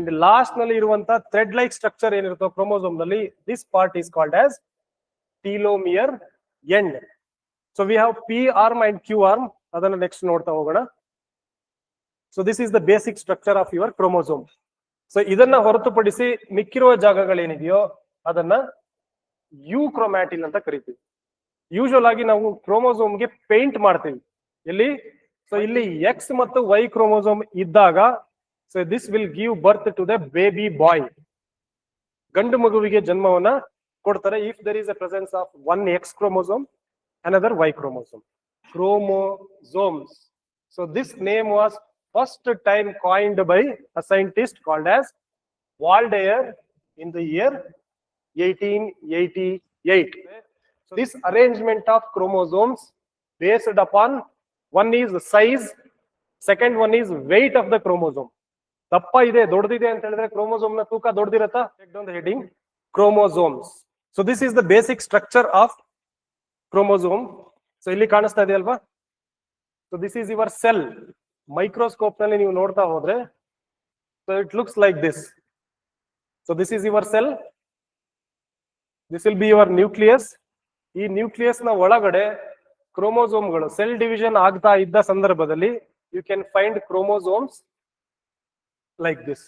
And last ನಲ್ಲಿ ಇರುವಂತ thread like structure ಏನಿರುತ್ತೋ ಕ್ರೋಮೋಸೋಮ್ ನಲ್ಲಿ, this part is called as telomere end. So we have P arm and Q arm, ಅದನ್ನ next ನೋಡ್ತಾ ಹೋಗೋಣ. So this is the basic structure of your chromosome. So ಇದನ್ನ ಹೊರತುಪಡಿಸಿ ಮಿಕ್ಕಿರುವ ಜಾಗಗಳೇನಿದೆಯೋ ಅದನ್ನ ಯುಕ್ರೊಮ್ಯಾಟಿನ್ ಅಂತ ಕರಿತೀವಿ. ಯೂಶುವಲ್ ಆಗಿ ನಾವು ಕ್ರೋಮೋಸೋಮ್ಗೆ ಪೇಂಟ್ ಮಾಡ್ತೀವಿ. ಎಲ್ಲಿ? ಸೊ ಇಲ್ಲಿ ಎಕ್ಸ್ ಮತ್ತು ವೈ ಕ್ರೋಮೋಸೋಮ್ ಇದ್ದಾಗ, so this will give birth to the baby boy, ಗಂಡು ಮಗುವಿಗೆ ಜನ್ಮವನ್ನ ಕೊಡ್ತಾರೆ. If there is a presence of one X chromosome, another Y chromosome. Chromosomes. So this name was first time coined by a scientist called as Waldeyer in the year 1888. So this arrangement of chromosomes based upon, one is the size, second one is weight of the chromosome. ದಪ್ಪ ಇದೆ, ದೊಡ್ಡದಿದೆ ಅಂತ ಹೇಳಿದ್ರೆ chromosome ನ ತೂಕ ದೊಡ್ಡದಿರತ್ತಾ? Check down the heading chromosomes. So this is the basic structure of chromosome. So ಇಲ್ಲಿ ಕಾಣಿಸ್ತಾ ಇದೆ ಅಲ್ವಾ? So this is your cell. Microscope ನಲ್ಲಿ ನೀವು ನೋಡ್ತಾ ಹೋದ್ರೆ, so it looks like this. So this is your cell, this will be your nucleus. ಈ nucleus ನ ಒಳಗಡೆ ಕ್ರೋಮೋಸೋಮ್ಗಳು ಸೆಲ್ ಡಿವಿಷನ್ ಆಗ್ತಾ ಇದ್ದ ಸಂದರ್ಭದಲ್ಲಿ you can find chromosomes like this.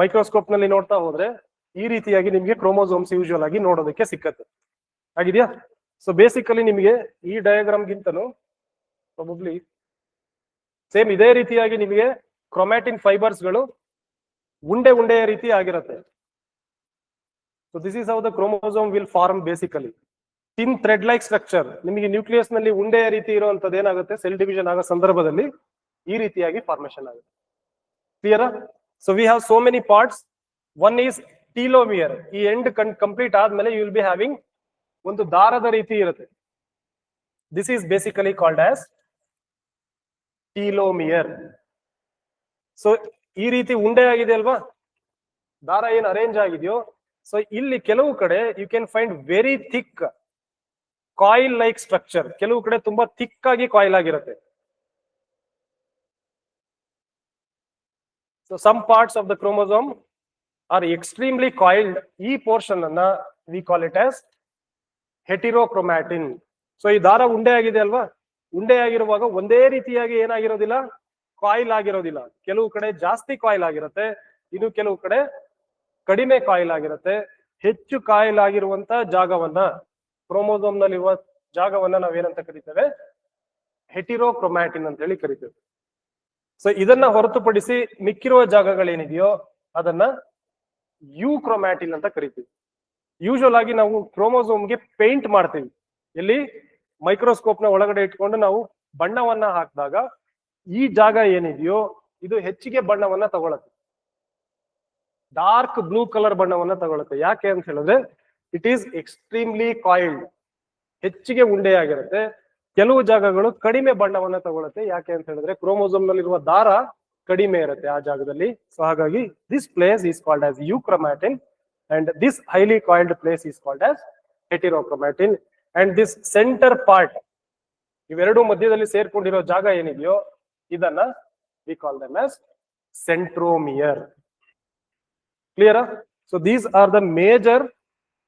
Microscope ನಲ್ಲಿ ನೋಡ್ತಾ ಹೋದ್ರೆ ಈ ರೀತಿಯಾಗಿ ನಿಮಗೆ ಕ್ರೋಮೋಸೋಮ್ಸ್ ಯೂಶುವಲ್ ಆಗಿ ನೋಡೋದಕ್ಕೆ ಸಿಕ್ಕತ್ತೆ. ಆಗಿದೆಯಾ? ಸೊ ಬೇಸಿಕಲಿ ನಿಮಗೆ ಈ ಡಯಾಗ್ರಾಮ್ ಗಿಂತನೂ ಪ್ರಾಬಬ್ಲಿ ಸೇಮ್ ಇದೇ ರೀತಿಯಾಗಿ ನಿಮಗೆ ಕ್ರೊಮ್ಯಾಟಿನ್ ಫೈಬರ್ಸ್ ಗಳು ಉಂಡೆಯ ರೀತಿ ಆಗಿರುತ್ತೆ. So this is how the chromosome will form basically. Thin thread like structure. ನಿಮಗೆ ನ್ಯೂಕ್ಲಿಯಸ್ ನಲ್ಲಿ ಉಂಡೆಯ ರೀತಿ ಇರುವಂತದ್ದು ಏನಾಗುತ್ತೆ, ಸೆಲ್ ಡಿವಿಷನ್ ಆಗೋ ಸಂದರ್ಭದಲ್ಲಿ ಈ ರೀತಿಯಾಗಿ ಫಾರ್ಮೇಶನ್ ಆಗುತ್ತೆ. Clear? So we have so many parts. One is telomere. ಈ ಎಂಡ್ ಕಂಪ್ಲೀಟ್ ಆದ್ಮೇಲೆ ಯು ವಿಲ್ ಬಿ ಹ್ಯಾವಿಂಗ್ ಒಂದು ದಾರದ ರೀತಿ ಇರುತ್ತೆ. This is basically called as telomere. So ಈ ರೀತಿ ಉಂಡೆ ಆಗಿದೆ ಅಲ್ವಾ, ದಾರ ಏನು ಅರೇಂಜ್ ಆಗಿದೆಯೋ. ಸೊ ಇಲ್ಲಿ ಕೆಲವು ಕಡೆ you can find very thick coil like structure. ಕೆಲವು ಕಡೆ ತುಂಬಾ ಥಿಕ್ ಆಗಿ ಕಾಯಿಲ್ ಆಗಿರುತ್ತೆ. So some parts of the chromosome are extremely coiled. ಈ ಪೋರ್ಷನ್ ಅನ್ನ we call it as heterochromatin. So ಈ ದಾರ ಉಂಡೆ ಆಗಿದೆ ಅಲ್ವಾ, ಉಂಡೆ ಆಗಿರುವಾಗ ಒಂದೇ ರೀತಿಯಾಗಿ ಏನಾಗಿರೋದಿಲ್ಲ, ಕಾಯಿಲ್ ಆಗಿರೋದಿಲ್ಲ. ಕೆಲವು ಕಡೆ ಜಾಸ್ತಿ ಕಾಯಿಲ್ ಆಗಿರುತ್ತೆ, ಇನ್ನು ಕೆಲವು ಕಡೆ ಕಡಿಮೆ ಕಾಯಿಲ್ ಆಗಿರುತ್ತೆ. ಹೆಚ್ಚು ಕಾಯಿಲ್ ಆಗಿರುವಂತ ಜಾಗವನ್ನ, ಕ್ರೋಮೋಸೋಮ್ ನಲ್ಲಿರುವ ಜಾಗವನ್ನ ನಾವೇನಂತ ಕರಿತೇವೆ? ಹೆಟಿರೋಕ್ರೊಮ್ಯಾಟಿನ್ ಅಂತ ಹೇಳಿ ಕರಿತೇವೆ. ಸೊ ಇದನ್ನ ಹೊರತುಪಡಿಸಿ ಮಿಕ್ಕಿರುವ ಜಾಗಗಳೇನಿದೆಯೋ ಅದನ್ನ ಯುಕ್ರೊಮ್ಯಾಟಿನ್ ಅಂತ ಕರಿತೀವಿ. ಯೂಶುವಲ್ ಆಗಿ ನಾವು ಕ್ರೋಮೋಸೋಮ್ಗೆ ಪೇಂಟ್ ಮಾಡ್ತೀವಿ. ಎಲ್ಲಿ? ಮೈಕ್ರೋಸ್ಕೋಪ್ ನ ಒಳಗಡೆ ಇಟ್ಕೊಂಡು ನಾವು ಬಣ್ಣವನ್ನ ಹಾಕಿದಾಗ ಈ ಜಾಗ ಏನಿದೆಯೋ ಇದು ಹೆಚ್ಚಿಗೆ ಬಣ್ಣವನ್ನ ತಗೊಳತ್ತೆ, ಡಾರ್ಕ್ ಬ್ಲೂ ಕಲರ್ ಬಣ್ಣವನ್ನ ತಗೊಳುತ್ತೆ. ಯಾಕೆ ಅಂತ ಹೇಳಿದ್ರೆ ಇಟ್ ಈಸ್ ಎಕ್ಸ್ಟ್ರೀಮ್ಲಿ ಕಾಯಿಲ್ಡ್, ಹೆಚ್ಚಿಗೆ ಉಂಡೆಯಾಗಿರುತ್ತೆ. ಕೆಲವು ಜಾಗಗಳು ಕಡಿಮೆ ಬಣ್ಣವನ್ನ ತಗೊಳುತ್ತೆ. ಯಾಕೆ ಅಂತ ಹೇಳಿದ್ರೆ ಕ್ರೋಮೋಸೋಮ್ ನಲ್ಲಿರುವ ದಾರ ಕಡಿಮೆ ಇರುತ್ತೆ ಆ ಜಾಗದಲ್ಲಿ. ಸೊ ಹಾಗಾಗಿ this place is called as euchromatin and this highly coiled place is called as heterochromatin. And this centre part, ಇವೆರಡು ಮಧ್ಯದಲ್ಲಿ ಸೇರ್ಕೊಂಡಿರೋ ಜಾಗ ಏನಿದೆಯೋ ಇದನ್ನ we call them as centromere. Clear? So these are the major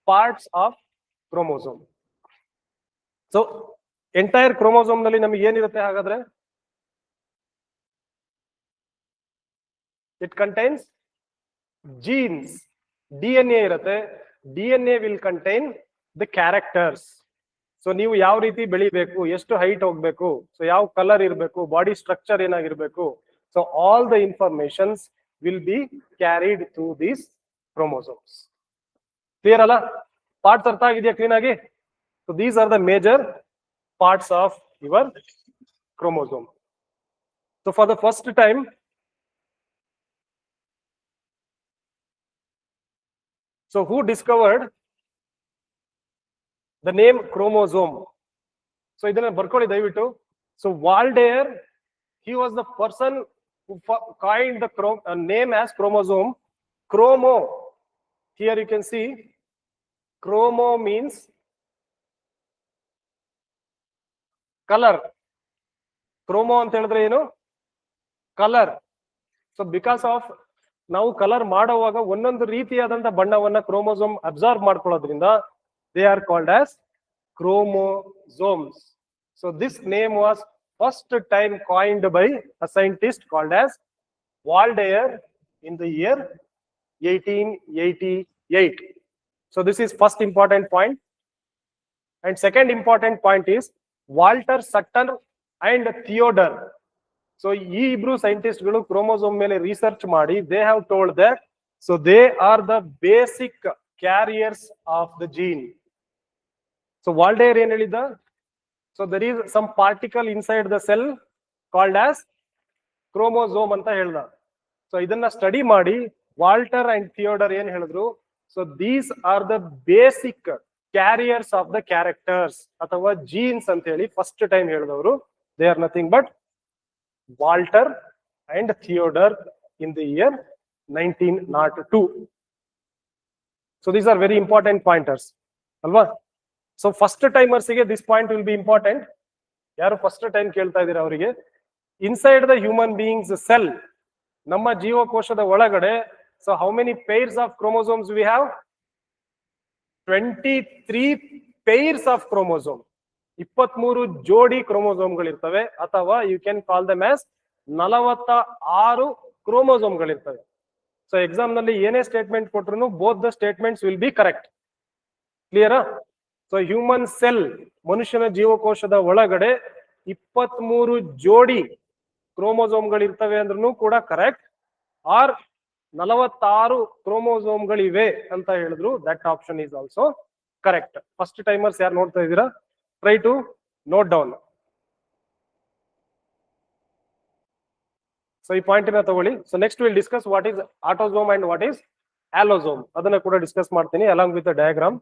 parts of chromosome. So entire chromosome ನಲ್ಲಿ ನಮಗೆ ಏನಿರುತ್ತೆ ಹಾಗಾದ್ರೆ? It contains genes. DNA ಇರುತ್ತೆ. DNA will contain the characters. So ನೀವು ಯಾವ ರೀತಿ ಬೆಳಿಬೇಕು, ಎಷ್ಟು ಹೈಟ್ ಹೋಗ್ಬೇಕು, ಸೊ ಯಾವ ಕಲರ್ ಇರಬೇಕು, ಬಾಡಿ ಸ್ಟ್ರಕ್ಚರ್ ಏನಾಗಿರ್ಬೇಕು, so all the informations will be carried through these chromosomes. Clear ಅಲ್ಲ? ಪಾರ್ಟ್ಸ್ ಅರ್ಥ ಆಗಿದೆಯಾ ಕ್ಲೀನ್ ಆಗಿ? So these are the major parts of your chromosome. So for the first time, so who discovered the name chromosome? So idana barkoli dayavitu. So Waldeyer, he was the person who coined the name as chromosome. Chromo, here you can see chromo means colour. Chromo ಅಂತ ಹೇಳಿದ್ರೆ ಏನು? Colour. So because of ನಾವು colour ಮಾಡುವಾಗ ಒಂದೊಂದು ರೀತಿಯಾದಂತ ಬಣ್ಣವನ್ನ chromosome absorb ಮಾಡ್ಕೊಳ್ಳೋದ್ರಿಂದ they are called as chromosomes. So this name was first time coined by a scientist called as Waldeyer in the year 1888. So this is first important point. And second important point is Walter Sutton and Theodore. So ಈ ಇಬ್ರು scientist ಗಳು chromosome ಮೇಲೆ research ಮಾಡಿ they have told that so they are the basic carriers of the gene. So Waldeyer ಏನ್ ಹೇಳಿದ? So there is some particle inside the cell called as chromosome ಅಂತ ಹೇಳ್ದ. So ಇದನ್ನ ಸ್ಟಡಿ ಮಾಡಿ Walter and Theodore ಏನ್ ಹೇಳಿದ್ರು? So these are the basic carriers of the characters ಅಥವಾ genes ಅಂತ ಹೇಳಿ ಫಸ್ಟ್ ಟೈಮ್ ಹೇಳಿದವರು. They are nothing but Walter and Theodore in the year 1902. So these are very important pointers. Alva? So first timers ಗೆ this point will be important. ಯಾರು first time ಕೇಳ್ತಾ ಇದ್ದೀರಾ ಅವರಿಗೆ, inside the human beings cell, ನಮ್ಮ ಜೀವಕೋಶದ ಒಳಗಡೆ, so how many pairs of chromosomes we have? 23 pairs of chromosome. 23 ಜೋಡಿ ಕ್ರೋಮೋಸೋಮ್ಗಳಿರ್ತವೆ, ಅಥವಾ you can call them as 46 ಕ್ರೋಮೋಸೋಮ್ಗಳಿರ್ತವೆ. ಸೊ ಎಕ್ಸಾಮ್ ನಲ್ಲಿ ಏನೇ ಸ್ಟೇಟ್ಮೆಂಟ್ ಕೊಟ್ರು both the statements will be correct. ಕ್ಲಿಯರಾ? ಸೊ ಹ್ಯೂಮನ್ ಸೆಲ್, ಮನುಷ್ಯನ ಜೀವಕೋಶದ ಒಳಗಡೆ 23 ಜೋಡಿ ಕ್ರೋಮೋಸೋಮ್ಗಳಿರ್ತವೆ ಅಂದ್ರೂ ಕೂಡ ಕರೆಕ್ಟ್, ಆರ್ 46 ಕ್ರೋಮೋಸೋಮ್ಗಳಿವೆ ಅಂತ ಹೇಳಿದ್ರು that option is also correct. First timers ಯಾರು ನೋಡ್ತಾ ಇದ್ದೀರಾ, try to note down. So ಈ ಪಾಯಿಂಟ್ ನ ತಗೊಳ್ಳಿ. So next will discuss what is autosome and what is allosome. ಅದನ್ನ ಕೂಡ ಡಿಸ್ಕಸ್ ಮಾಡ್ತೀನಿ along with the diagram.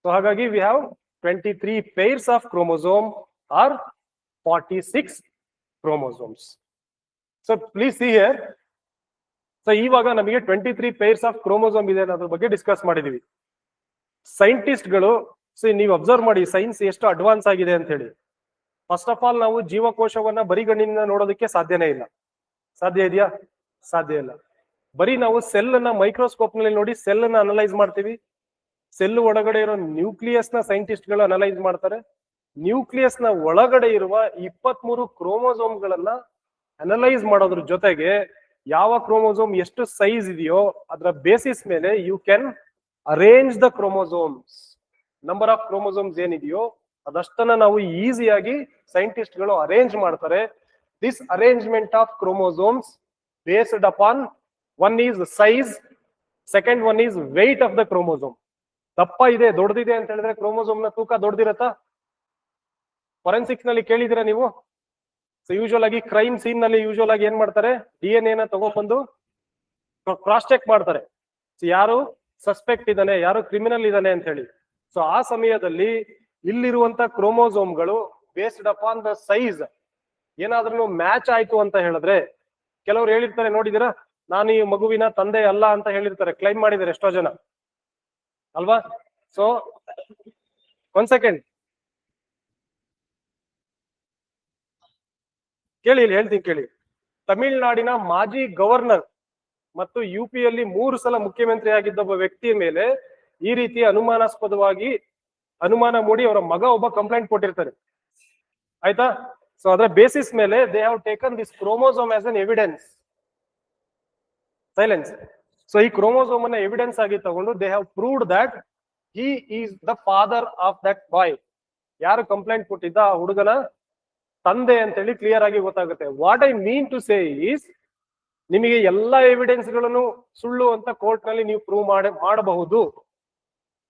So ಹಾಗಾಗಿ we have 23 pairs of chromosome or 46 chromosomes. So please see here. So ಇವಾಗ ನಮಗೆ 23 pairs of chromosome ಇದೆ ಅನ್ನೋದ್ರ ಬಗ್ಗೆ discuss ಮಾಡಿದೀವಿ. ಸೈಂಟಿಸ್ಟ್ ಗಳು ನೀವು ಅಬ್ಸರ್ವ್ ಮಾಡಿ ಸೈನ್ಸ್ ಎಷ್ಟು ಅಡ್ವಾನ್ಸ್ ಆಗಿದೆ ಅಂತ ಹೇಳಿ. ಫಸ್ಟ್ ಆಫ್ ಆಲ್ ನಾವು ಜೀವಕೋಶವನ್ನ ಬರಿಗಣ್ಣಿನಿಂದ ನೋಡೋದಕ್ಕೆ ಸಾಧ್ಯನೇ ಇಲ್ಲ. ಸಾಧ್ಯ ಇದೆಯಾ? ಸಾಧ್ಯ ಇಲ್ಲ. ಬರೀ ನಾವು ಸೆಲ್ ಅನ್ನ ಮೈಕ್ರೋಸ್ಕೋಪ್ ನಲ್ಲಿ ನೋಡಿ ಸೆಲ್ ಅನ್ನ ಅನಲೈಸ್ ಮಾಡ್ತೀವಿ. ಸೆಲ್ ಒಳಗಡೆ ಇರೋ ನ್ಯೂಕ್ಲಿಯಸ್ ನ ಸೈಂಟಿಸ್ಟ್ ಗಳು ಅನಲೈಸ್ ಮಾಡ್ತಾರೆ. ನ್ಯೂಕ್ಲಿಯಸ್ ನ ಒಳಗಡೆ ಇರುವ 23 ಕ್ರೋಮೋಸೋಮ್ ಗಳನ್ನ ಅನಲೈಸ್ ಮಾಡೋದ್ರ ಜೊತೆಗೆ ಯಾವ ಕ್ರೋಮೋಸೋಮ್ ಎಷ್ಟು ಸೈಜ್ ಇದೆಯೋ ಅದರ ಬೇಸಿಸ್ ಮೇಲೆ you can arrange the chromosomes. Number of chromosomes ಏನಿದೆಯೋ ಅದಷ್ಟನ್ನ ನಾವು ಈಸಿಯಾಗಿ ಸೈಂಟಿಸ್ಟ್ ಗಳು ಅರೇಂಜ್ ಮಾಡ್ತಾರೆ. This arrangement of chromosomes based upon one is size, second one is weight of the chromosome. ದಪ್ಪ ಇದೆ, ದೊಡ್ಡದಿದೆ ಅಂತ ಹೇಳಿದ್ರೆ ಕ್ರೋಮೋಸೋಮ್ ನ ತೂಕ ದೊಡ್ಡದಿರತ್ತಾ? ಫೊರೆನ್ಸಿಕ್ಸ್ ನಲ್ಲಿ ಕೇಳಿದಿರಾ ನೀವು? ಸೊ ಯೂಶುವಲ್ ಆಗಿ ಕ್ರೈಮ್ ಸೀನ್ ನಲ್ಲಿ ಯೂಶುವಲ್ ಆಗಿ ಏನ್ ಮಾಡ್ತಾರೆ, DNA ನ ತಗೊಂಡ್ಬಂದು ಕ್ರಾಸ್ ಚೆಕ್ ಮಾಡ್ತಾರೆ. ಸೊ ಯಾರು ಸಸ್ಪೆಕ್ಟ್ ಇದ್ದಾನೆ, ಯಾರು ಕ್ರಿಮಿನಲ್ ಇದ್ದಾನೆ ಅಂತ ಹೇಳಿ. ಸೊ ಆ ಸಮಯದಲ್ಲಿ ಇಲ್ಲಿರುವಂತ ಕ್ರೋಮೋಸೋಮ್ಗಳು ಬೇಸ್ಡ್ ಅಪಾನ್ ದ ಸೈಜ್ ಏನಾದ್ರೂ ಮ್ಯಾಚ್ ಆಯ್ತು ಅಂತ ಹೇಳಿದ್ರೆ, ಕೆಲವ್ರು ಹೇಳಿರ್ತಾರೆ ನೋಡಿದಿರಾ, ನಾನು ಈ ಮಗುವಿನ ತಂದೆ ಅಲ್ಲ ಅಂತ ಹೇಳಿರ್ತಾರೆ, ಕ್ಲೈಮ್ ಮಾಡಿದ್ದಾರೆ ಎಷ್ಟೋ ಜನ ಅಲ್ವಾ? ಸೊ ಒಂದ್ ಸೆಕೆಂಡ್ ಕೇಳಿ, ಇಲ್ಲಿ ಹೇಳ್ತೀನಿ ಕೇಳಿ. ತಮಿಳುನಾಡಿನ ಮಾಜಿ ಗವರ್ನರ್ ಮತ್ತು UPಯಲ್ಲಿ 3 ಸಲ ಮುಖ್ಯಮಂತ್ರಿ ಆಗಿದ್ದ ಒಬ್ಬ ವ್ಯಕ್ತಿಯ ಮೇಲೆ ಈ ರೀತಿ ಅನುಮಾನಾಸ್ಪದವಾಗಿ ಅನುಮಾನ ಮೂಡಿ ಅವರ ಮಗ ಒಬ್ಬ ಕಂಪ್ಲೇಂಟ್ ಕೊಟ್ಟಿರ್ತಾರೆ, ಆಯ್ತಾ? ಸೊ ಅದರ ಬೇಸಿಸ್ ಮೇಲೆ they have taken this chromosome as an evidence. Silence. So ಈ ಕ್ರೋಮೋಸೋಮ್ ಅನ್ನ ಎವಿಡೆನ್ಸ್ ಆಗಿ ತಗೊಂಡು they have proved that he is the father of that boy. ಯಾರು ಕಂಪ್ಲೇಂಟ್ ಕೊಟ್ಟಿದ್ದ ಆ ಹುಡುಗನ ತಂದೆ ಅಂತ ಹೇಳಿ ಕ್ಲಿಯರ್ ಆಗಿ ಗೊತ್ತಾಗುತ್ತೆ. What I mean to say is, ನಿಮಗೆ ಎಲ್ಲಾ ಎವಿಡೆನ್ಸ್ ಗಳನ್ನು ಸುಳ್ಳು ಅಂತ ಕೋರ್ಟ್ ನಲ್ಲಿ ನೀವು ಪ್ರೂವ್ ಮಾಡಬಹುದು.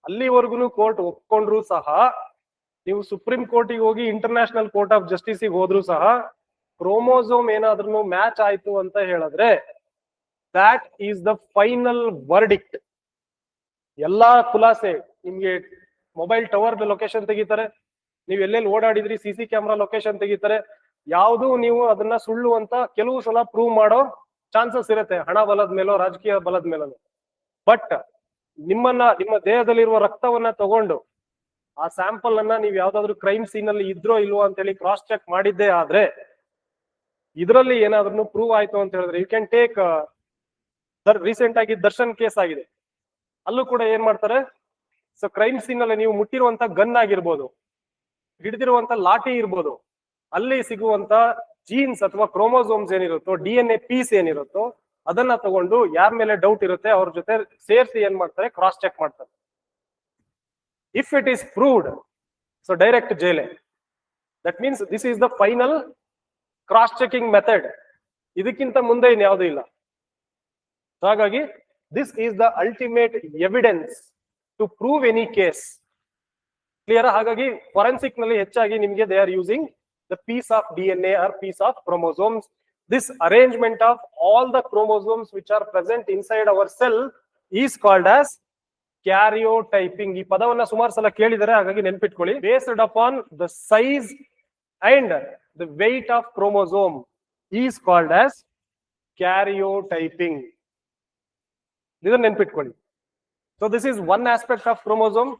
ಅಲ್ಲಿವರೆಗೂ ಕೋರ್ಟ್ ಒಪ್ಕೊಂಡ್ರು ಸಹ, ನೀವು ಸುಪ್ರೀಂ ಕೋರ್ಟಿಗೆ ಹೋಗಿ ಇಂಟರ್ನ್ಯಾಷನಲ್ ಕೋರ್ಟ್ ಆಫ್ ಜಸ್ಟಿಸ್ ಹೋದ್ರು ಸಹ, ಕ್ರೋಮೋಸೋಮ್ ಏನಾದ್ರೂ ಮ್ಯಾಚ್ ಆಯ್ತು ಅಂತ ಹೇಳಿದ್ರೆ that is the final verdict. ಎಲ್ಲಾ ಖುಲಾಸೆ, ನಿಮ್ಗೆ ಮೊಬೈಲ್ ಟವರ್ ಲೊಕೇಶನ್ ತೆಗಿತಾರೆ, ನೀವು ಎಲ್ಲೆಲ್ಲಿ ಓಡಾಡಿದ್ರಿ CC ಕ್ಯಾಮ್ರಾ ಲೊಕೇಶನ್ ತೆಗಿತಾರೆ. ಯಾವುದು ನೀವು ಅದನ್ನ ಸುಳ್ಳು ಅಂತ ಕೆಲವು ಸಲ ಪ್ರೂವ್ ಮಾಡೋ ಚಾನ್ಸಸ್ ಇರುತ್ತೆ, ಹಣ ಬಲದ ಮೇಲೋ ರಾಜಕೀಯ ಬಲದ ಮೇಲೋ. ಬಟ್ ನಿಮ್ಮ ದೇಹದಲ್ಲಿರುವ ರಕ್ತವನ್ನ ತಗೊಂಡು ಆ ಸ್ಯಾಂಪಲ್ ಅನ್ನ ನೀವು ಯಾವ್ದಾದ್ರು ಕ್ರೈಮ್ ಸೀನ್ ಅಲ್ಲಿ ಇದ್ರೋ ಇಲ್ವೋ ಅಂತ ಹೇಳಿ ಕ್ರಾಸ್ ಚೆಕ್ ಮಾಡಿದ್ದೇ ಆದ್ರೆ ಇದರಲ್ಲಿ ಏನಾದ್ರೂ ಪ್ರೂವ್ ಆಯ್ತು ಅಂತ ಹೇಳಿದ್ರೆ ಯು ಕ್ಯಾನ್ ಟೇಕ್ ರೀಸೆಂಟ್ ಆಗಿ ದರ್ಶನ್ ಕೇಸ್ ಆಗಿದೆ. ಅಲ್ಲೂ ಕೂಡ ಏನ್ ಮಾಡ್ತಾರೆ, ಸೊ ಕ್ರೈಮ್ ಸೀನ್ ಅಲ್ಲಿ ನೀವು ಮುಟ್ಟಿರುವಂತ ಗನ್ ಆಗಿರ್ಬೋದು, ಹಿಡಿದಿರುವಂತ ಲಾಠಿ ಇರ್ಬೋದು, ಅಲ್ಲಿ ಸಿಗುವಂತ ಜೀನ್ಸ್ ಅಥವಾ ಕ್ರೋಮೋಸೋಮ್ಸ್ ಏನಿರುತ್ತೋ, DNA ಪೀಸ್ ಏನಿರುತ್ತೋ ಅದನ್ನ ತಗೊಂಡು ಯಾರ ಮೇಲೆ ಡೌಟ್ ಇರುತ್ತೆ ಅವ್ರ ಜೊತೆ ಸೇರಿಸಿ ಏನ್ ಮಾಡ್ತಾರೆ, ಕ್ರಾಸ್ ಚೆಕ್ ಮಾಡ್ತಾರೆ. If it is proved, so direct ಜೈಲೆ. That means this is the final cross checking method. ಇದಕ್ಕಿಂತ ಮುಂದೆ ಇನ್ಯಾವುದೂ ಇಲ್ಲ. ಹಾಗಾಗಿ this is the ultimate evidence to prove any case. Clear? ಹಾಗಾಗಿ ಫಾರೆನ್ಸಿಕ್ ನಲ್ಲಿ ಹೆಚ್ಚಾಗಿ ನಿಮಗೆ they are using the piece of DNA or piece of chromosomes. This arrangement of all the chromosomes which are present inside our cell is called as karyotyping. ಈ ಪದವನ್ನ ಸುಮಾರು ಸಲ ಕೇಳಿದರೆ, ಹಾಗಾಗಿ ನೆನಪಿಟ್ಕೊಳ್ಳಿ. Based upon the size and the weight of chromosome is called as karyotyping. ಇದನ್ನ ನೆನಪಿಟ್ಕೊಳ್ಳಿ. So this is one aspect of chromosome.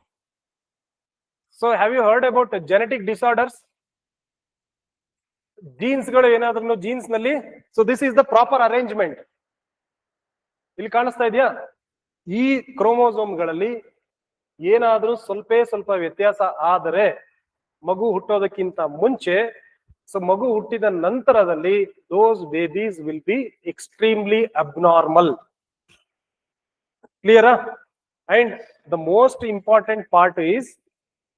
So have you heard about genetic disorders? Jeans ಗಳು ಏನಾದ್ರೂ jeans ನಲ್ಲಿ, so this is the proper arrangement. ಇಲ್ಲಿ ಕಾಣಿಸ್ತಾ ಇದೆಯಾ? ಈ chromosome ಗಳಲ್ಲಿ ಏನಾದ್ರೂ ಸ್ವಲ್ಪ ವ್ಯತ್ಯಾಸ ಆದರೆ ಮಗು ಹುಟ್ಟೋದಕ್ಕಿಂತ ಮುಂಚೆ, ಸೊ ಮಗು ಹುಟ್ಟಿದ ನಂತರದಲ್ಲಿ those babies will be extremely abnormal. ಕ್ಲಿಯರಾ? And the most important part is,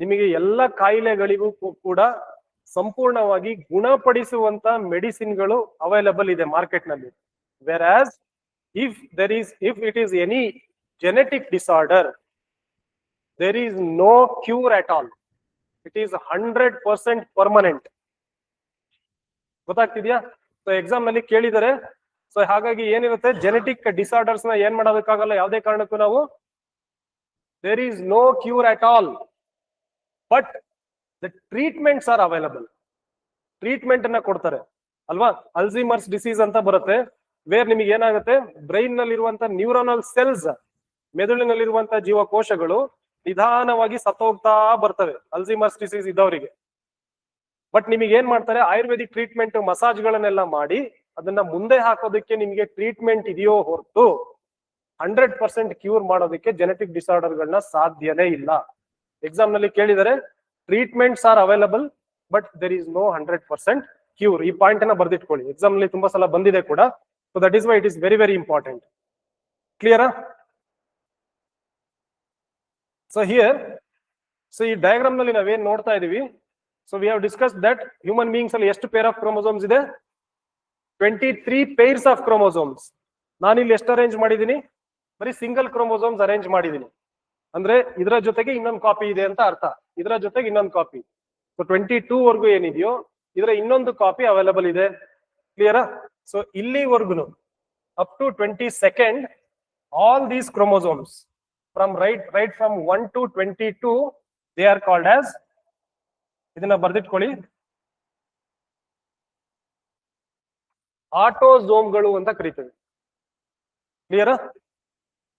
ನಿಮಗೆ ಎಲ್ಲ ಕಾಯಿಲೆಗಳಿಗೂ ಕೂಡ ಸಂಪೂರ್ಣವಾಗಿ ಗುಣಪಡಿಸುವಂತ ಮೆಡಿಸಿನ್ಗಳು ಅವೈಲಬಲ್ ಇದೆ ಮಾರ್ಕೆಟ್ ನಲ್ಲಿ. Whereas if it is any genetic disorder, there is no cure at all. It is 100% permanent. ಗೊತ್ತಾಗ್ತಿದ್ಯಾ? ಸೊ ಎಕ್ಸಾಮ್ ನಲ್ಲಿ ಕೇಳಿದರೆ, ಸೊ ಹಾಗಾಗಿ ಏನಿರುತ್ತೆ, ಜೆನೆಟಿಕ್ ಡಿಸಾರ್ಡರ್ಸ್ ನ ಏನ್ ಮಾಡೋದಕ್ಕಾಗಲ್ಲ ಯಾವುದೇ ಕಾರಣಕ್ಕೂ ನಾವು. There is no cure at all, but the treatments are available. Treatment ಅನ್ನ ಕೊಡ್ತಾರೆ ಅಲ್ವಾ? ಅಲ್ಝೀಮರ್ಸ್ ಡಿಸೀಸ್ ಅಂತ ಬರುತ್ತೆ, ವೇರ್ ನಿಮಗೆ ಏನಾಗುತ್ತೆ, ಬ್ರೈನ್ ನಲ್ಲಿರುವಂತ ನ್ಯೂರೋನಲ್ ಸೆಲ್ಸ್, ಮೆದುಳಿನಲ್ಲಿರುವಂತ ಜೀವಕೋಶಗಳು ನಿಧಾನವಾಗಿ ಸತ್ತೋಗ್ತಾ ಬರ್ತವೆ ಅಲ್ಝೀಮರ್ಸ್ ಡಿಸೀಸ್ ಇದ್ದವರಿಗೆ. ಬಟ್ ನಿಮಗೆ ಏನ್ ಮಾಡ್ತಾರೆ, ಆಯುರ್ವೇದಿಕ್ ಟ್ರೀಟ್ಮೆಂಟ್ ಮಸಾಜ್ ಗಳನ್ನೆಲ್ಲ ಮಾಡಿ ಅದನ್ನ ಮುಂದೆ ಹಾಕೋದಕ್ಕೆ ನಿಮಗೆ ಟ್ರೀಟ್ಮೆಂಟ್ ಇದೆಯೋ ಹೊರತು 100% ಕ್ಯೂರ್ ಮಾಡೋದಕ್ಕೆ ಜೆನೆಟಿಕ್ ಡಿಸಾರ್ಡರ್ ಗಳನ್ನ ಸಾಧ್ಯನೇ ಇಲ್ಲ. ಎಕ್ಸಾಮ್ ನಲ್ಲಿ ಕೇಳಿದರೆ treatments are available but there is no 100% cure. ಈ ಪಾಯಿಂಟ್ ಅನ್ನ ಬರ್ದಿಟ್ಕೊಳ್ಳಿ, ಎಕ್ಸಾಮ್ ನಲ್ಲಿ ತುಂಬಾ ಸಲ ಬಂದಿದೆ ಕೂಡ. So that is why it is very very important. ಕ್ಲಿಯರಾ? ಸೊ ಹಿಯರ್, ಸೊ ಈ ಡಯಾಗ್ರಾಮ್ ನಲ್ಲಿ ನಾವೇನ್ ನೋಡ್ತಾ ಇದೀವಿ, so we have discuss that human beings ಅಲ್ಲಿ ಎಷ್ಟು ಪೇರ್ ಆಫ್ ಕ್ರೋಮೋಸೋಮ್ಸ್ ಇದೆ? 23 ಪೇರ್ಸ್ ಆಫ್ ಕ್ರೋಮೋಸೋಮ್ಸ್. ನಾನಿಲ್ಲಿ ಎಷ್ಟು ಅರೇಂಜ್ ಮಾಡಿದೀನಿ? ಬರೀ ಸಿಂಗಲ್ ಕ್ರೋಮೋಸೋಮ್ಸ್ ಅರೇಂಜ್ ಮಾಡಿದೀನಿ. ಅಂದ್ರೆ ಇದರ ಜೊತೆಗೆ ಇನ್ನೊಂದು ಕಾಪಿ ಇದೆ ಅಂತ ಅರ್ಥ. ಇದರ ಜೊತೆಗೆ ಇನ್ನೊಂದು ಕಾಪಿ. ಸೊ 22 ವರ್ಗು ಏನಿದೆಯೋ ಇದರ ಇನ್ನೊಂದು ಕಾಪಿ ಅವೈಲಬಲ್ ಇದೆ. ಕ್ಲಿಯರಾ? ಸೊ ಇಲ್ಲಿವರೆಗೂ up to 22nd all these chromosomes from right from 1 to 22 they are called as, ಇದನ್ನ ಬರ್ದಿಟ್ಕೊಳ್ಳಿ, ಆಟೋಸೋಮ್ಗಳು ಅಂತ ಕರೀತೇವೆ. ಕ್ಲಿಯರಾ?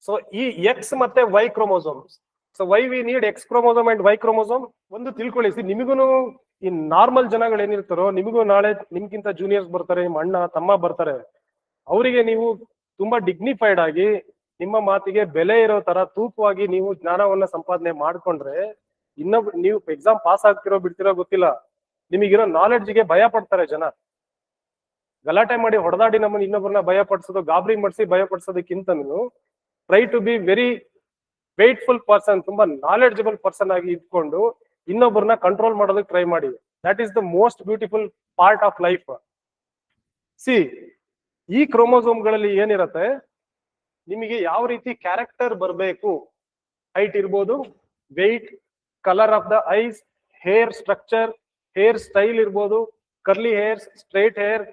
ಸೊ ಈ ಎಕ್ಸ್ ಮತ್ತೆ Y chromosomes. So why we need X chromosome and Y chromosome. ಒಂದು ತಿಳ್ಕೊಳ್ಳಿ, ನಿಮಗೂ ಈ ನಾರ್ಮಲ್ ಜನಗಳು ಏನಿರ್ತಾರೋ, ನಿಮಗೂ ನಾಳೆ ನಿಮ್ಗಿಂತ ಜೂನಿಯರ್ಸ್ ಬರ್ತಾರೆ, ನಿಮ್ಮ ಅಣ್ಣ ತಮ್ಮ ಬರ್ತಾರೆ, ಅವರಿಗೆ ನೀವು ತುಂಬಾ ಡಿಗ್ನಿಫೈಡ್ ಆಗಿ ನಿಮ್ಮ ಮಾತಿಗೆ ಬೆಲೆ ಇರೋ ತರ ತೂಕವಾಗಿ ನೀವು ಜ್ಞಾನವನ್ನ ಸಂಪಾದನೆ ಮಾಡ್ಕೊಂಡ್ರೆ, ನೀವು ಎಕ್ಸಾಮ್ ಪಾಸ್ ಆಗ್ತಿರೋ ಬಿಡ್ತಿರೋ ಗೊತ್ತಿಲ್ಲ, ನಿಮಗಿರೋ ನಾಲೆಡ್ಜ್ಗೆ ಭಯ ಪಡ್ತಾರೆ ಜನ. ಗಲಾಟೆ ಮಾಡಿ ಹೊಡೆದಾಡಿ ನಮ್ಮನ್ನ ಇನ್ನೊಬ್ಬರನ್ನ ಭಯ ಪಡಿಸೋದು, ಗಾಬರಿ ಮಾಡಿಸಿ ಭಯ ಪಡಿಸೋದಕ್ಕಿಂತನೂ try to be very weightful person, ತುಂಬಾ ನಾಲೆಡ್ಜಬಲ್ ಪರ್ಸನ್ ಆಗಿ ಇದ್ಕೊಂಡು ಇನ್ನೊಬ್ಬರನ್ನ ಕಂಟ್ರೋಲ್ ಮಾಡೋದಕ್ಕೆ ಟ್ರೈ ಮಾಡಿ. That is the most beautiful part of life. See, ಈ ಕ್ರೋಮೋಸೋಮ್ಗಳಲ್ಲಿ ಏನಿರತ್ತೆ, ನಿಮಗೆ ಯಾವ ರೀತಿ ಕ್ಯಾರೆಕ್ಟರ್ ಬರಬೇಕು, ಹೈಟ್ ಇರ್ಬೋದು, weight, colour of the eyes, hair structure, hair style ಇರ್ಬೋದು, curly hairs, straight hair,